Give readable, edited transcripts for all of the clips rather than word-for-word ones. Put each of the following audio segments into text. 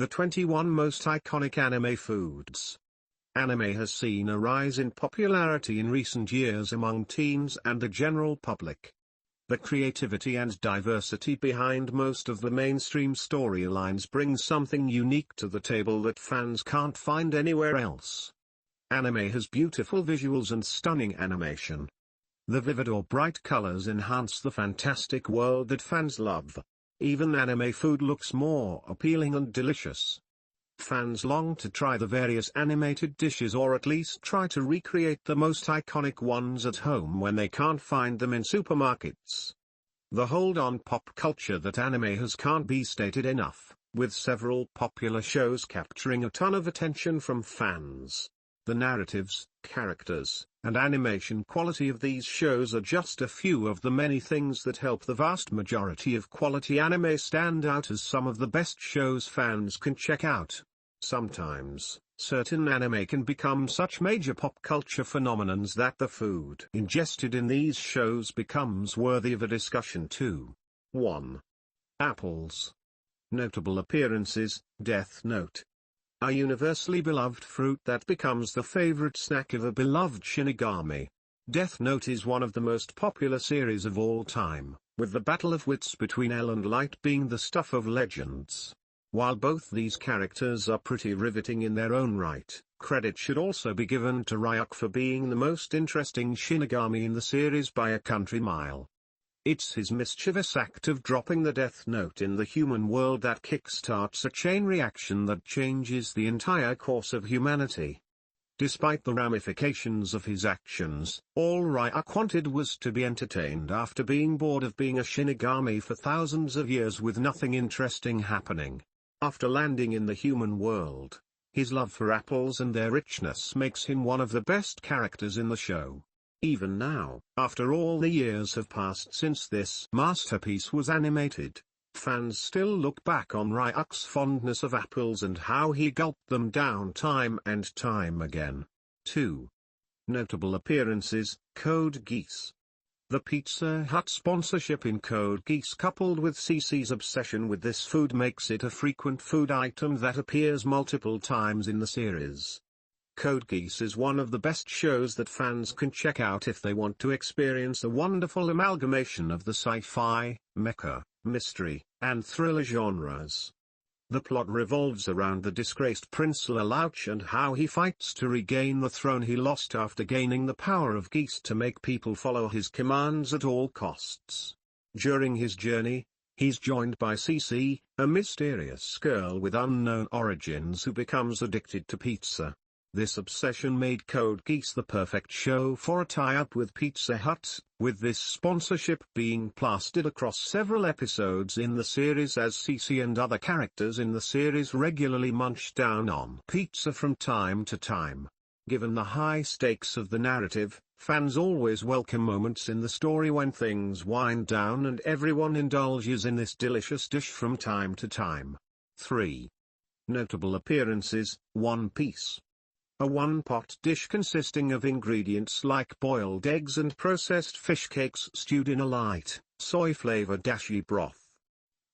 The 21 most iconic anime foods. Anime has seen a rise in popularity in recent years among teens and the general public. The creativity and diversity behind most of the mainstream storylines brings something unique to the table that fans can't find anywhere else. Anime has beautiful visuals and stunning animation. The vivid or bright colors enhance the fantastic world that fans love. Even anime food looks more appealing and delicious. Fans long to try the various animated dishes or at least try to recreate the most iconic ones at home when they can't find them in supermarkets. The hold on pop culture that anime has can't be stated enough, with several popular shows capturing a ton of attention from fans. The narratives, characters, and animation quality of these shows are just a few of the many things that help the vast majority of quality anime stand out as some of the best shows fans can check out. Sometimes, certain anime can become such major pop culture phenomenons that the food ingested in these shows becomes worthy of a discussion too. 1. Apples. Notable appearances: Death Note. A universally beloved fruit that becomes the favorite snack of a beloved Shinigami. Death Note is one of the most popular series of all time, with the battle of wits between L and Light being the stuff of legends. While both these characters are pretty riveting in their own right, credit should also be given to Ryuk for being the most interesting Shinigami in the series by a country mile. It's his mischievous act of dropping the Death Note in the human world that kickstarts a chain reaction that changes the entire course of humanity. Despite the ramifications of his actions, all Ryuk wanted was to be entertained after being bored of being a Shinigami for thousands of years with nothing interesting happening. After landing in the human world, his love for apples and their richness makes him one of the best characters in the show. Even now, after all the years have passed since this masterpiece was animated, fans still look back on Ryuk's fondness of apples and how he gulped them down time and time again. 2. Notable appearances: Code Geass. The Pizza Hut sponsorship in Code Geass coupled with CC's obsession with this food makes it a frequent food item that appears multiple times in the series. Code Geass is one of the best shows that fans can check out if they want to experience a wonderful amalgamation of the sci-fi, mecha, mystery, and thriller genres. The plot revolves around the disgraced Prince Lelouch and how he fights to regain the throne he lost after gaining the power of Geass to make people follow his commands at all costs. During his journey, he's joined by CC, a mysterious girl with unknown origins who becomes addicted to pizza. This obsession made Code Geass the perfect show for a tie-up with Pizza Hut, with this sponsorship being plastered across several episodes in the series as CC and other characters in the series regularly munch down on pizza from time to time. Given the high stakes of the narrative, fans always welcome moments in the story when things wind down and everyone indulges in this delicious dish from time to time. 3. Notable appearances: One Piece. A one-pot dish consisting of ingredients like boiled eggs and processed fish cakes stewed in a light, soy-flavored dashi broth.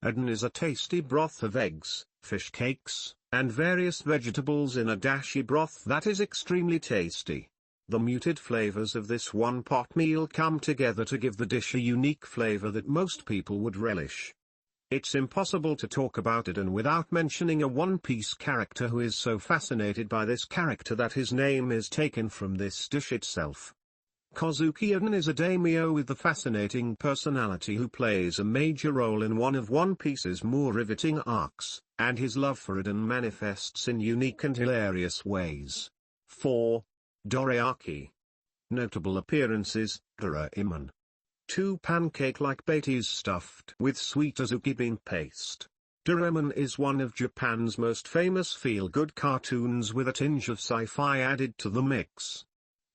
Udon is a tasty broth of eggs, fish cakes, and various vegetables in a dashi broth that is extremely tasty. The muted flavors of this one-pot meal come together to give the dish a unique flavor that most people would relish. It's impossible to talk about Udon without mentioning a One Piece character who is so fascinated by this character that his name is taken from this dish itself. Kozuki Udon is a daimyo with a fascinating personality who plays a major role in one of One Piece's more riveting arcs, and his love for Udon manifests in unique and hilarious ways. 4. Dorayaki. Notable appearances: Doraemon. Two pancake-like beities stuffed with sweet azuki bean paste. Doraemon is one of Japan's most famous feel-good cartoons with a tinge of sci-fi added to the mix.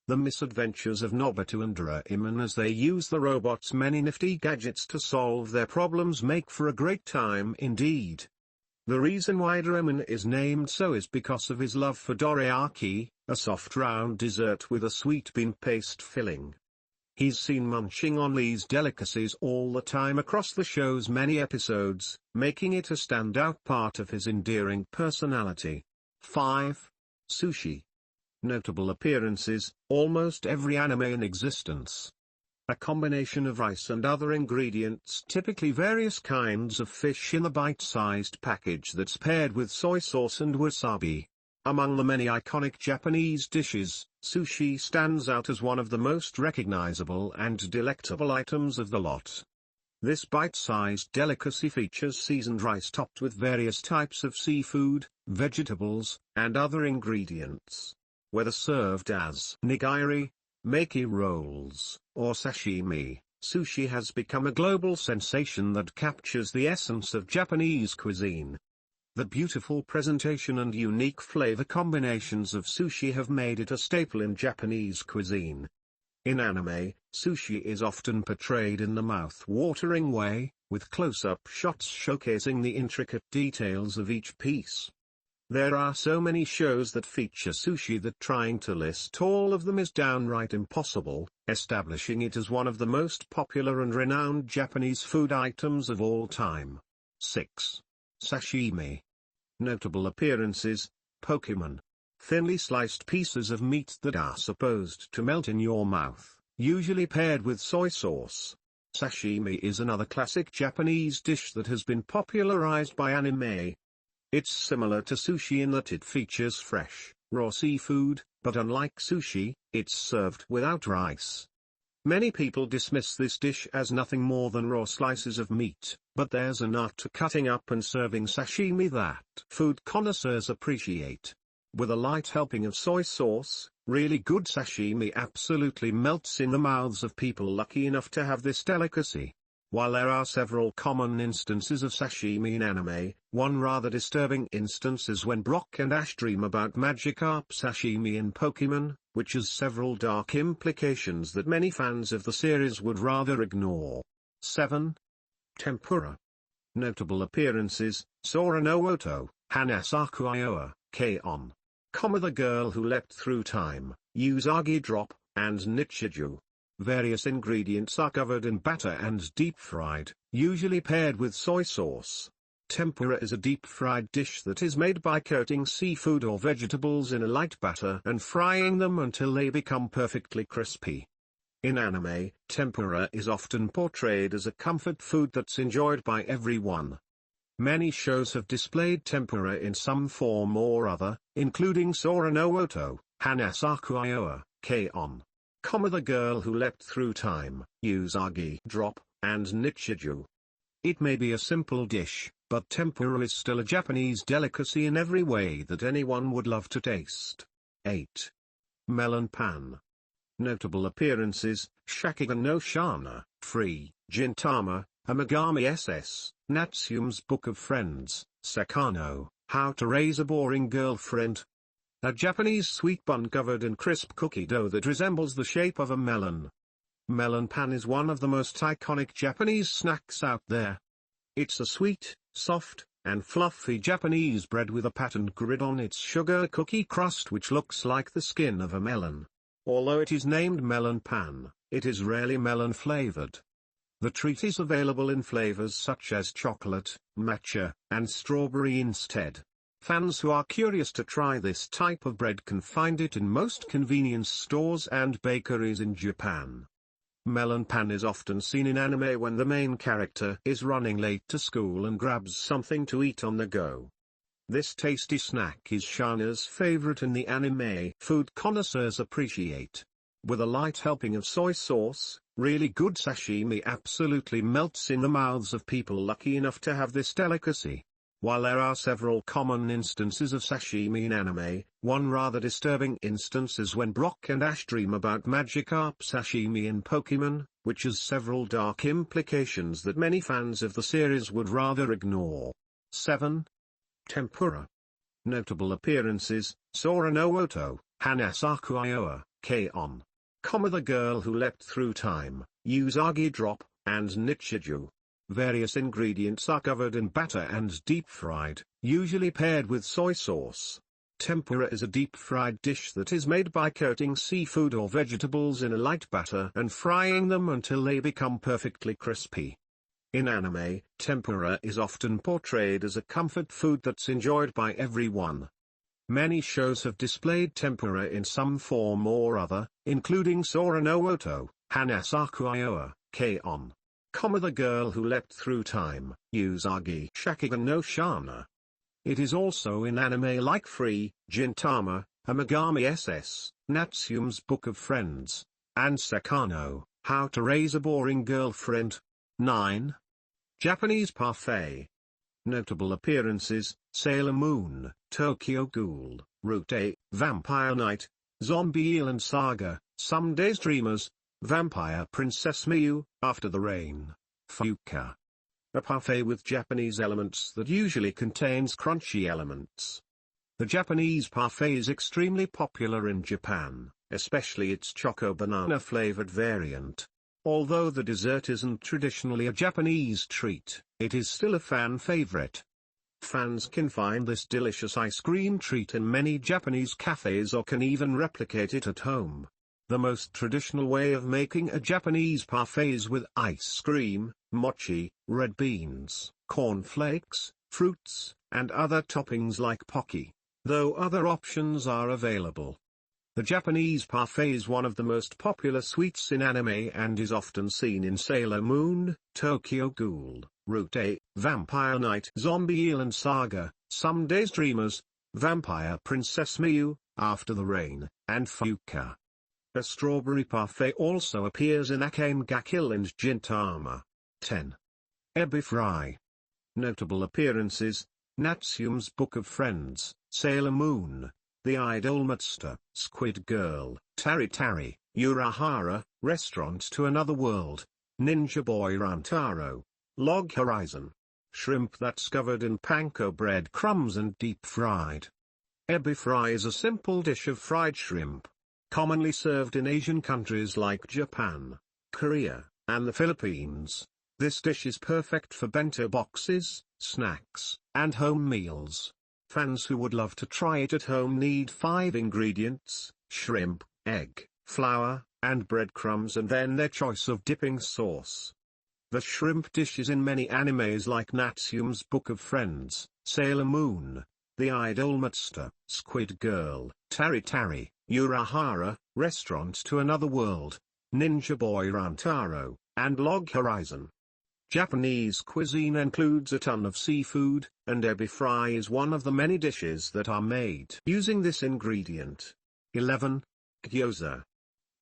The misadventures of Nobita and Doraemon as they use the robot's many nifty gadgets to solve their problems make for a great time indeed. The reason why Doraemon is named so is because of his love for dorayaki, a soft round dessert with a sweet bean paste filling. He's seen munching on these delicacies all the time across the show's many episodes, making it a standout part of his endearing personality. 5. Sushi. Notable appearances: almost every anime in existence. A combination of rice and other ingredients, typically various kinds of fish in a bite-sized package that's paired with soy sauce and wasabi. Among the many iconic Japanese dishes, sushi stands out as one of the most recognizable and delectable items of the lot. This bite-sized delicacy features seasoned rice topped with various types of seafood, vegetables, and other ingredients. Whether served as nigiri, maki rolls, or sashimi, sushi has become a global sensation that captures the essence of Japanese cuisine. The beautiful presentation and unique flavor combinations of sushi have made it a staple in Japanese cuisine. In anime, sushi is often portrayed in the mouth-watering way, with close-up shots showcasing the intricate details of each piece. There are so many shows that feature sushi that trying to list all of them is downright impossible, establishing it as one of the most popular and renowned Japanese food items of all time. 6. Sashimi. Notable appearances: Pokemon. Thinly sliced pieces of meat that are supposed to melt in your mouth, usually paired with soy sauce. Sashimi is another classic Japanese dish that has been popularized by anime. It's similar to sushi in that it features fresh, raw seafood, but unlike sushi, it's served without rice. Many people dismiss this dish as nothing more than raw slices of meat, but there's an art to cutting up and serving sashimi that food connoisseurs appreciate. With a light helping of soy sauce, really good sashimi absolutely melts in the mouths of people lucky enough to have this delicacy. While there are several common instances of sashimi in anime, one rather disturbing instance is when Brock and Ash dream about Magikarp sashimi in Pokemon, which has several dark implications that many fans of the series would rather ignore. 7. Tempura. Notable appearances: Sora no Oto, Hanasaku Iowa, K-On! The Girl Who Leapt Through Time, Usagi Drop, and Nichiju. Various ingredients are covered in batter and deep-fried, usually paired with soy sauce. Tempura is a deep-fried dish that is made by coating seafood or vegetables in a light batter and frying them until they become perfectly crispy. In anime, tempura is often portrayed as a comfort food that's enjoyed by everyone. Many shows have displayed tempura in some form or other, including Sora no Oto, Hanasaku Iowa, K-On! The Girl Who Leapt Through Time, Usagi Drop, and Nichiju. It may be a simple dish, but tempura is still a Japanese delicacy in every way that anyone would love to taste. 8. Melon pan. Notable appearances: Shakugan no Shana, Free, Gintama, Amagami SS, Natsume's Book of Friends, Sakano, How to Raise a Boring Girlfriend. A Japanese sweet bun covered in crisp cookie dough that resembles the shape of a melon. Melon pan is one of the most iconic Japanese snacks out there. It's a sweet, soft, and fluffy Japanese bread with a patterned grid on its sugar cookie crust which looks like the skin of a melon. Although it is named melon pan, it is rarely melon flavored. The treat is available in flavors such as chocolate, matcha, and strawberry instead. Fans who are curious to try this type of bread can find it in most convenience stores and bakeries in Japan. Melon pan is often seen in anime when the main character is running late to school and grabs something to eat on the go. This tasty snack is Shana's favorite in the anime food connoisseurs appreciate. With a light helping of soy sauce, really good sashimi absolutely melts in the mouths of people lucky enough to have this delicacy. While there are several common instances of sashimi in anime, one rather disturbing instance is when Brock and Ash dream about Magikarp sashimi in Pokemon, which has several dark implications that many fans of the series would rather ignore. 7. Tempura. Notable appearances: Sora no Oto, Hanasaku Iowa, K-On! The Girl Who Leapt Through Time, Usagi Drop, and Nichiju. Various ingredients are covered in batter and deep-fried, usually paired with soy sauce. Tempura is a deep-fried dish that is made by coating seafood or vegetables in a light batter and frying them until they become perfectly crispy. In anime, tempura is often portrayed as a comfort food that's enjoyed by everyone. Many shows have displayed tempura in some form or other, including Sora no Oto, Hanasaku Ioa, K-On! The Girl Who Leapt Through Time, Usagi Shakigan no Shana. It is also in anime like Free, Gintama, Amagami SS, Natsume's Book of Friends, and Sekano, How to Raise a Boring Girlfriend. 9. Japanese Parfait. Notable appearances: Sailor Moon, Tokyo Ghoul, Route A, Vampire Knight, Zombie Island Saga, Some Days Dreamers, Vampire Princess Miyu, After the Rain, Fuka. A parfait with Japanese elements that usually contains crunchy elements. The Japanese parfait is extremely popular in Japan, especially its choco banana flavored variant. Although the dessert isn't traditionally a Japanese treat, it is still a fan favorite. Fans can find this delicious ice cream treat in many Japanese cafes or can even replicate it at home. The most traditional way of making a Japanese parfait is with ice cream, mochi, red beans, cornflakes, fruits, and other toppings like pocky, though other options are available. The Japanese parfait is one of the most popular sweets in anime and is often seen in Sailor Moon, Tokyo Ghoul, Route A, Vampire Knight, Zombie Island Saga, Some Days Dreamers, Vampire Princess Miyu, After the Rain, and Fuka. A strawberry parfait also appears in Akame ga Kill and Gintama. 10. Ebi Fry. Notable appearances: Natsume's Book of Friends, Sailor Moon, The Idolmaster, Squid Girl, Tari Tari, Urahara, Restaurant to Another World, Ninja Boy Rantaro, Log Horizon. Shrimp that's covered in panko bread crumbs and deep fried. Ebi fry is a simple dish of fried shrimp, commonly served in Asian countries like Japan, Korea, and the Philippines. This dish is perfect for bento boxes, snacks, and home meals. Fans who would love to try it at home need 5 ingredients: shrimp, egg, flour, and breadcrumbs, and then their choice of dipping sauce. The shrimp dish is in many animes like Natsume's Book of Friends, Sailor Moon, The Idolmaster, Squid Girl, Tari Tari, Urahara, Restaurant to Another World, Ninja Boy Rantaro, and Log Horizon. Japanese cuisine includes a ton of seafood, and ebi fry is one of the many dishes that are made using this ingredient. 11. Gyoza.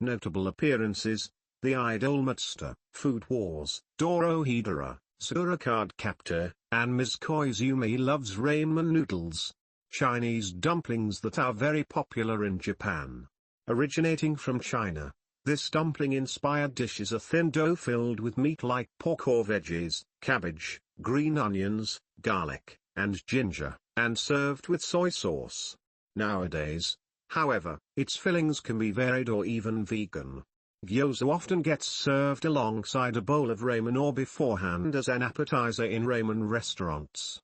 Notable appearances: The Idolmaster, Food Wars, Dorohedoro, Sura Card Captor, and Ms. Koizumi Loves Ramen Noodles. Chinese dumplings that are very popular in Japan. Originating from China, this dumpling-inspired dish is a thin dough filled with meat like pork or veggies, cabbage, green onions, garlic, and ginger, and served with soy sauce. Nowadays, however, its fillings can be varied or even vegan. Gyoza often gets served alongside a bowl of ramen or beforehand as an appetizer in ramen restaurants.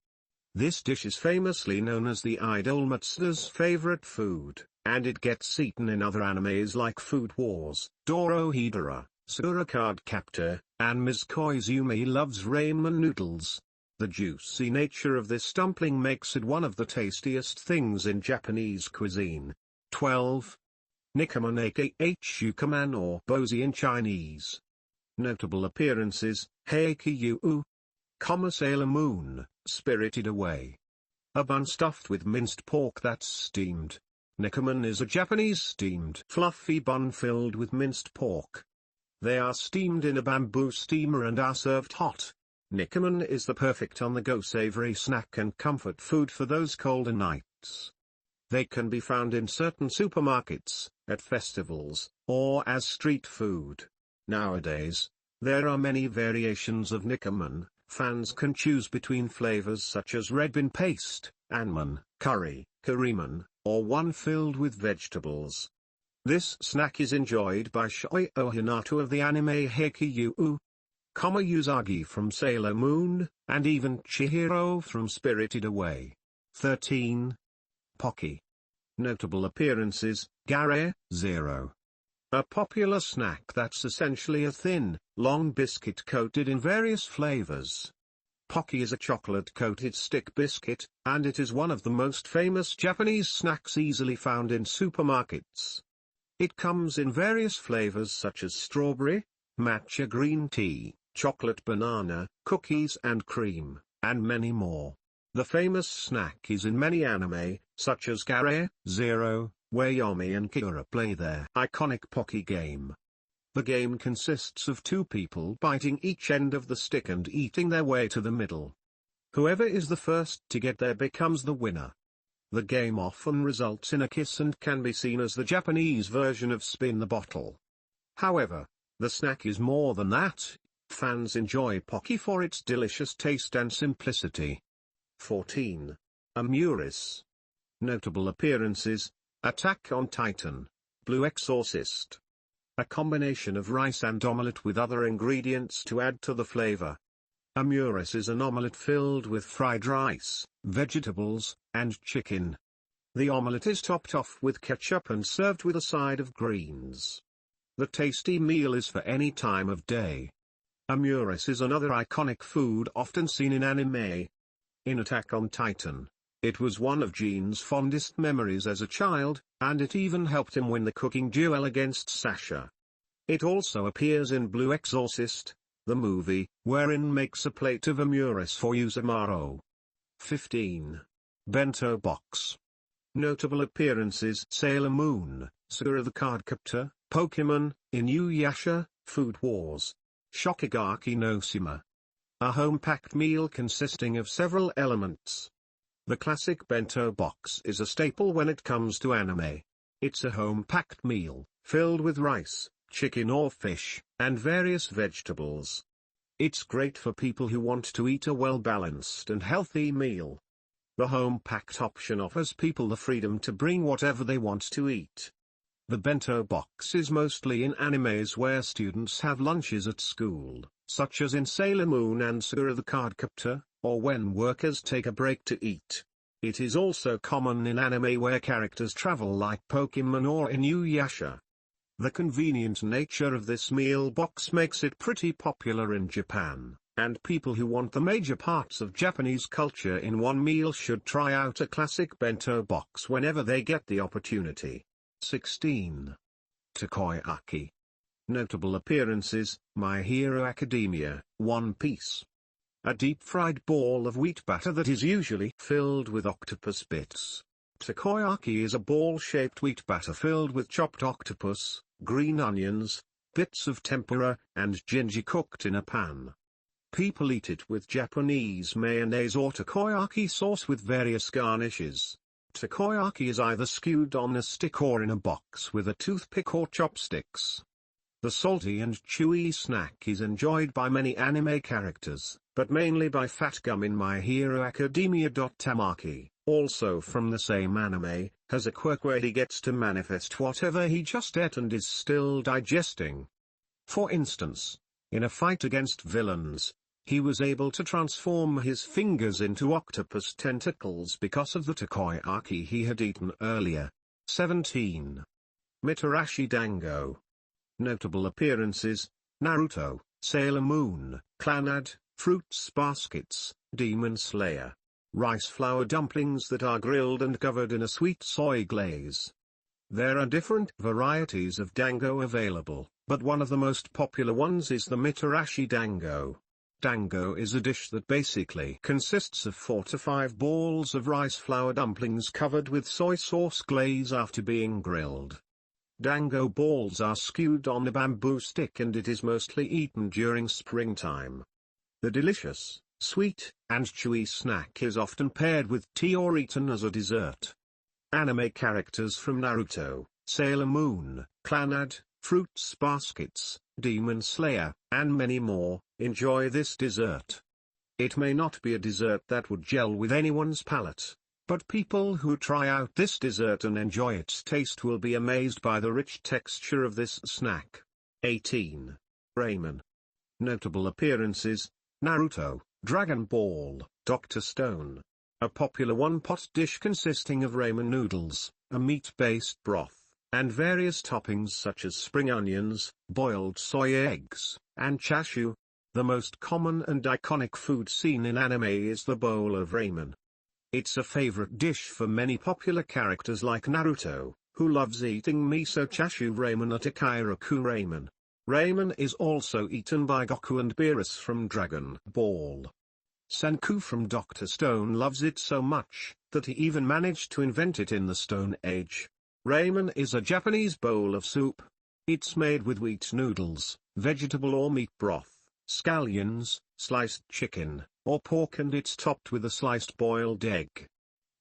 This dish is famously known as the Idolmaster's favorite food, and it gets eaten in other animes like Food Wars, Dorohedoro, Sura Card Captor, and Ms. Koizumi Loves Ramen Noodles. The juicy nature of this dumpling makes it one of the tastiest things in Japanese cuisine. 12. Nikuman aka Shukaman or bozi in Chinese. Notable appearances: Heikyu, Sailor Moon, Spirited Away. A bun stuffed with minced pork that's steamed. Nikuman is a Japanese steamed fluffy bun filled with minced pork. They are steamed in a bamboo steamer and are served hot. Nikuman is the perfect on-the-go savory snack and comfort food for those colder nights. They can be found in certain supermarkets, at festivals, or as street food. Nowadays, there are many variations of Nikuman. Fans can choose between flavors such as red bean paste, anman, curry, kuriman, or one filled with vegetables. This snack is enjoyed by Shoyo Hinata of the anime Heikyu, Usagi from Sailor Moon, and even Chihiro from Spirited Away. 13. Pocky. Notable appearances: Gare, Zero. A popular snack that's essentially a thin, long biscuit coated in various flavors. Pocky is a chocolate-coated stick biscuit, and it is one of the most famous Japanese snacks easily found in supermarkets. It comes in various flavors such as strawberry, matcha green tea, chocolate banana, cookies and cream, and many more. The famous snack is in many anime, such as Gare, Zero, where Yomi and Kira play their iconic Pocky game. The game consists of two people biting each end of the stick and eating their way to the middle. Whoever is the first to get there becomes the winner. The game often results in a kiss and can be seen as the Japanese version of Spin the Bottle. However, the snack is more than that. Fans enjoy Pocky for its delicious taste and simplicity. 14. Amuris. Notable appearances: Attack on Titan, Blue Exorcist. A combination of rice and omelette with other ingredients to add to the flavor. Amuris is an omelette filled with fried rice, vegetables, and chicken. The omelette is topped off with ketchup and served with a side of greens. The tasty meal is for any time of day. Amuris is another iconic food often seen in anime. In Attack on Titan, it was one of Jin's fondest memories as a child, and it even helped him win the cooking duel against Sasha. It also appears in Blue Exorcist, the movie, wherein makes a plate of Amuris for Uzumaro. 15. Bento Box. Notable appearances: Sailor Moon, Sakura the Cardcaptor, Pokemon, Inuyasha, Food Wars, Shokugeki no Soma. A home-packed meal consisting of several elements. The classic bento box is a staple when it comes to anime. It's a home-packed meal, filled with rice, chicken or fish, and various vegetables. It's great for people who want to eat a well-balanced and healthy meal. The home-packed option offers people the freedom to bring whatever they want to eat. The bento box is mostly in animes where students have lunches at school, such as in Sailor Moon and Sakura the Cardcaptor, or when workers take a break to eat. It is also common in anime where characters travel like Pokemon or Inuyasha. The convenient nature of this meal box makes it pretty popular in Japan, and people who want the major parts of Japanese culture in one meal should try out a classic bento box whenever they get the opportunity. 16. Takoyaki. Notable appearances: My Hero Academia, One Piece. A deep-fried ball of wheat batter that is usually filled with octopus bits. Takoyaki is a ball-shaped wheat batter filled with chopped octopus, green onions, bits of tempura, and ginger cooked in a pan. People eat it with Japanese mayonnaise or takoyaki sauce with various garnishes. Takoyaki is either stewed on a stick or in a box with a toothpick or chopsticks. The salty and chewy snack is enjoyed by many anime characters, but mainly by Fat Gum in My Hero Academia. Tamaki, also from the same anime, has a quirk where he gets to manifest whatever he just ate and is still digesting. For instance, in a fight against villains, he was able to transform his fingers into octopus tentacles because of the takoyaki he had eaten earlier. 17. Mitarashi Dango. Notable appearances: Naruto, Sailor Moon, Clannad, Fruits Baskets, Demon Slayer. Rice flour dumplings that are grilled and covered in a sweet soy glaze. There are different varieties of dango available, but one of the most popular ones is the Mitarashi Dango. Dango is a dish that basically consists of 4 to 5 balls of rice flour dumplings covered with soy sauce glaze after being grilled. Dango balls are stewed on a bamboo stick and it is mostly eaten during springtime. The delicious, sweet, and chewy snack is often paired with tea or eaten as a dessert. Anime characters from Naruto, Sailor Moon, Clannad, Fruits Baskets, Demon Slayer, and many more, enjoy this dessert. It may not be a dessert that would gel with anyone's palate, but people who try out this dessert and enjoy its taste will be amazed by the rich texture of this snack. 18. Ramen. Notable appearances: Naruto, Dragon Ball, Dr. Stone. A popular one-pot dish consisting of ramen noodles, a meat-based broth, and various toppings such as spring onions, boiled soy eggs, and chashu. The most common and iconic food seen in anime is the bowl of ramen. It's a favorite dish for many popular characters like Naruto, who loves eating miso chashu ramen at Ikiraku ramen. Ramen is also eaten by Goku and Beerus from Dragon Ball. Senku from Dr. Stone loves it so much, that he even managed to invent it in the Stone Age. Ramen is a Japanese bowl of soup. It's made with wheat noodles, vegetable or meat broth, scallions, sliced chicken, or pork, and it's topped with a sliced boiled egg.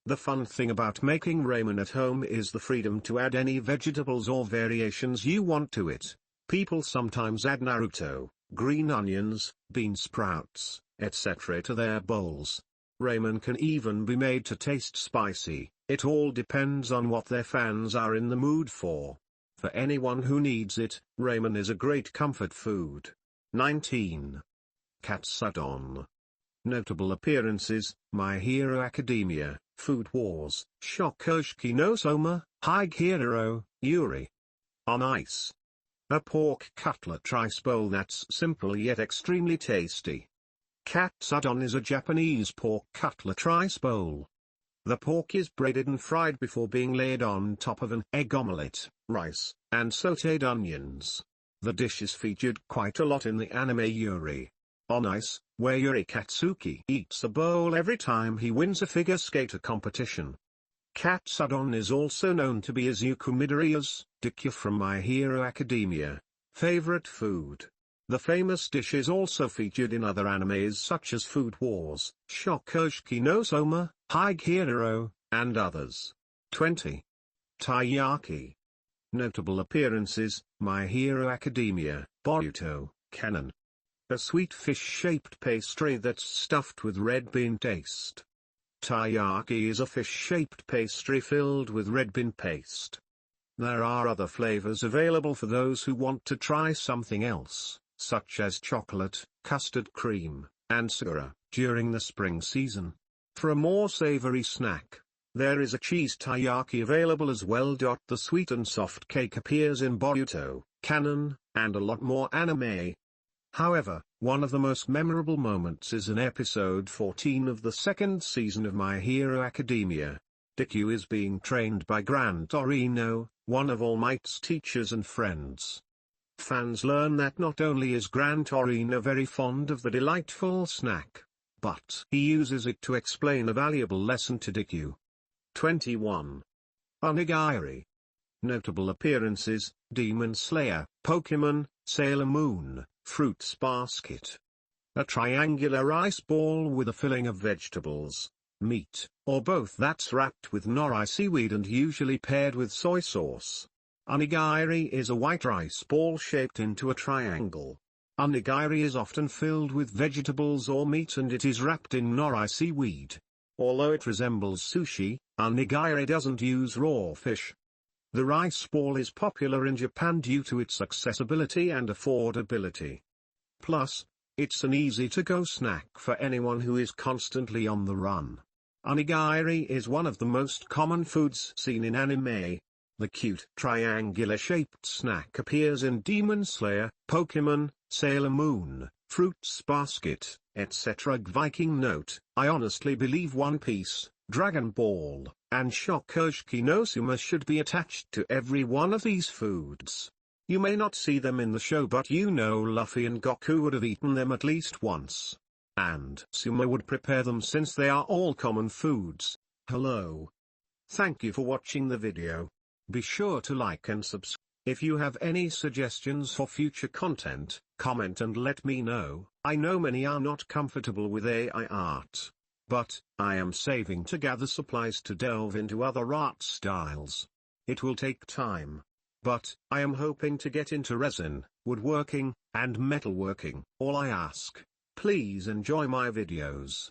The fun thing about making ramen at home is the freedom to add any vegetables or variations you want to it. People sometimes add Naruto, green onions, bean sprouts, etc. to their bowls. Ramen can even be made to taste spicy. It all depends on what their fans are in the mood for. For anyone who needs it, ramen is a great comfort food. 19. Katsudon. Notable appearances: My Hero Academia, Food Wars, Shokoshiki no Soma, Higehiro, Yuri. On Ice. A pork cutlet rice bowl that's simple yet extremely tasty. Katsudon is a Japanese pork cutlet rice bowl. The pork is braided and fried before being laid on top of an egg omelette, rice, and sautéed onions. The dish is featured quite a lot in the anime Yuri on Ice, where Yuri Katsuki eats a bowl every time he wins a figure skater competition. Katsudon is also known to be Izuku Midoriya's, Dikyu from My Hero Academia, favorite food. The famous dish is also featured in other animes such as Food Wars, Shokoshiki no Soma, Higehiro, and others. 20. Taiyaki. Notable appearances: My Hero Academia, Boruto, Canon. A sweet fish-shaped pastry that's stuffed with red bean paste. Taiyaki is a fish-shaped pastry filled with red bean paste. There are other flavors available for those who want to try something else, such as chocolate, custard cream, and sakura, during the spring season. For a more savory snack, there is a cheese taiyaki available as well. The sweet and soft cake appears in Boruto, Canon, and a lot more anime. However, one of the most memorable moments is in episode 14 of the second season of My Hero Academia. Dikyu is being trained by Gran Torino, one of All Might's teachers and friends. Fans learn that not only is Gran Torino very fond of the delightful snack, but he uses it to explain a valuable lesson to Dikyu. 21. Onigiri. Notable appearances: Demon Slayer, Pokemon, Sailor Moon, Fruits Basket. A triangular rice ball with a filling of vegetables, meat, or both that's wrapped with nori seaweed and usually paired with soy sauce. Onigiri is a white rice ball shaped into a triangle. Onigiri is often filled with vegetables or meat and it is wrapped in nori seaweed. Although it resembles sushi, onigiri doesn't use raw fish. The rice ball is popular in Japan due to its accessibility and affordability. Plus, it's an easy-to-go snack for anyone who is constantly on the run. Onigiri is one of the most common foods seen in anime. The cute triangular-shaped snack appears in Demon Slayer, Pokemon, Sailor Moon, Fruits Basket, etc. Viking note: I honestly believe One Piece, Dragon Ball, and Shokoshiki no Soma should be attached to every one of these foods. You may not see them in the show, but you know Luffy and Goku would have eaten them at least once. And Soma would prepare them since they are all common foods. Hello. Thank you for watching the video. Be sure to like and subscribe. If you have any suggestions for future content, comment and let me know. I know many are not comfortable with AI art, but I am saving to gather supplies to delve into other art styles. It will take time, but I am hoping to get into resin, woodworking, and metalworking. All I ask, please enjoy my videos.